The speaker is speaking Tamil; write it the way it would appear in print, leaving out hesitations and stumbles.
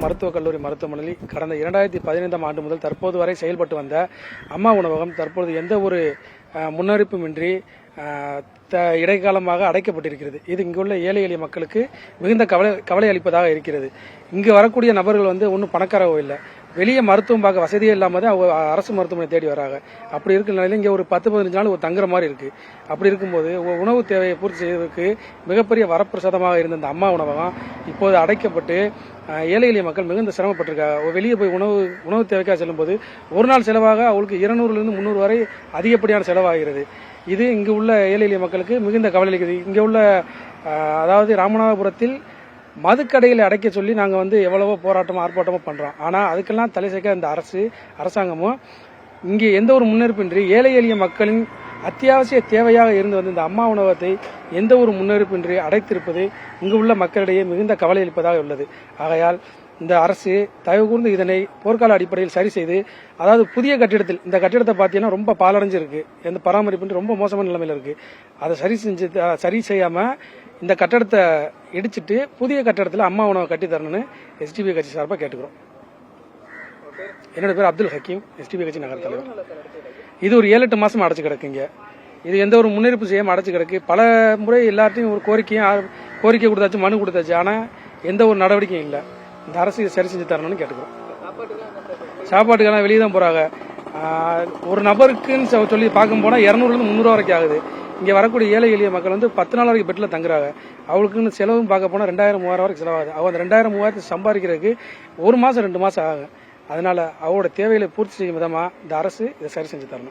மருத்துவக் கல்லூரி மருத்துவமனையில் கடந்த 2015ஆம் ஆண்டு முதல் தற்போது வரை செயல்பட்டு வந்த அம்மா உணவகம் தற்போது எந்த ஒரு முன்னறிப்புமின்றி இடைக்காலமாக அடைக்கப்பட்டிருக்கிறது. இது இங்குள்ள ஏழை எளிய மக்களுக்கு மிகுந்த கவலை அளிப்பதாக இருக்கிறது. இங்கு வரக்கூடிய நபர்கள் ஒன்றும் பணக்காரவோ இல்லை, வெளியே மருத்துவம் பார்க்க வசதியே இல்லாமல் தான் அரசு மருத்துவமனை தேடி வராங்க. அப்படி இருக்கிற நிலையில் இங்கே ஒரு 10-15 நாள் ஒரு தங்குற மாதிரி இருக்கு. அப்படி இருக்கும்போது உணவு தேவையை பூர்த்தி செய்வதற்கு மிகப்பெரிய வரப்பிரசாதமாக இருந்த இந்த அம்மா உணவகம் இப்போது அடைக்கப்பட்டு ஏழை எளிய மக்கள் மிகுந்த சிரமப்பட்டிருக்காங்க. வெளியே போய் உணவு தேவைக்காக செல்லும்போது ஒரு நாள் செலவாக அவங்களுக்கு 200லிருந்து 300 வரை அதிகப்படியான செலவாகிறது. இது இங்கு உள்ள ஏழை எளிய மக்களுக்கு மிகுந்த கவலை அளிக்கிறது. இங்கே உள்ள அதாவது ராமநாதபுரத்தில் மதுக்கடைகளை அடைக்க சொல்லி நாங்கள் எவ்வளவோ போராட்டமோ ஆர்ப்பாட்டமோ பண்றோம். ஆனால் அதுக்கெல்லாம் தலை சேர்க்க இந்த அரசாங்கமும் இங்கே எந்த ஒரு முன்னெடுப்பின்றி ஏழை எளிய மக்களின் அத்தியாவசிய தேவையாக இருந்து இந்த அம்மா உணவகத்தை எந்த ஒரு முன்னெடுப்பின்றி அடைத்திருப்பது இங்கு உள்ள மக்களிடையே மிகுந்த கவலை அளிப்பதாக உள்ளது. ஆகையால் இந்த அரசு தயவு கூர்ந்து இதனை போர்க்கால அடிப்படையில் சரி செய்து, அதாவது புதிய கட்டிடத்தில், இந்த கட்டிடத்தை பார்த்தீங்கன்னா ரொம்ப பாலடைஞ்சிருக்கு, எந்த பராமரிப்பு ரொம்ப மோசமான நிலைமையில இருக்கு. அதை சரி செய்யாம இந்த கட்டடத்தை இடிச்சிட்டு புதிய கட்டடத்தில் அம்மா உணவை கட்டி தரணும்னு எஸ்டிபி கட்சி சார்பாக கேட்டுக்கிறோம். என்னோட பேர் அப்துல் ஹக்கீம், எஸ்டிபி கட்சி நகர தலைவர். இது ஒரு 7-8 மாசம் அடைச்சு கிடக்குங்க. இது எந்த ஒரு முன்னெடுப்பு செய்யாம அடைச்சு கிடக்கு. பல முறை எல்லாத்தையும் ஒரு கோரிக்கை கொடுத்தாச்சு, மனு கொடுத்தாச்சு, ஆனா எந்த ஒரு நடவடிக்கையும் இல்லை. இந்த அரசு சரி செஞ்சு தரணும்னு கேட்டுக்கிறோம். சாப்பாட்டுக்கெல்லாம் வெளியே தான் போறாங்க. ஒரு நபருக்குன்னு சொல்லி பார்க்க போனா 200லிருந்து 300 வரைக்கும் ஆகுது. இங்க வரக்கூடிய ஏழை எளிய மக்கள் 10 நாள் வரைக்கும் பெட்ல தங்குறாங்க. அவளுக்குன்னு செலவும் பார்க்க போனா 2000-3000 வரைக்கும் செலவாகுது. அவ அந்த 2000-3000 சம்பாதிக்கிறதுக்கு 1 மாசம் 2 மாசம் ஆகும். அதனால அவரோட தேவைகளை பூர்த்தி செய்யும் விதமா இந்த அரசு இதை சரி செஞ்சு தரணும்.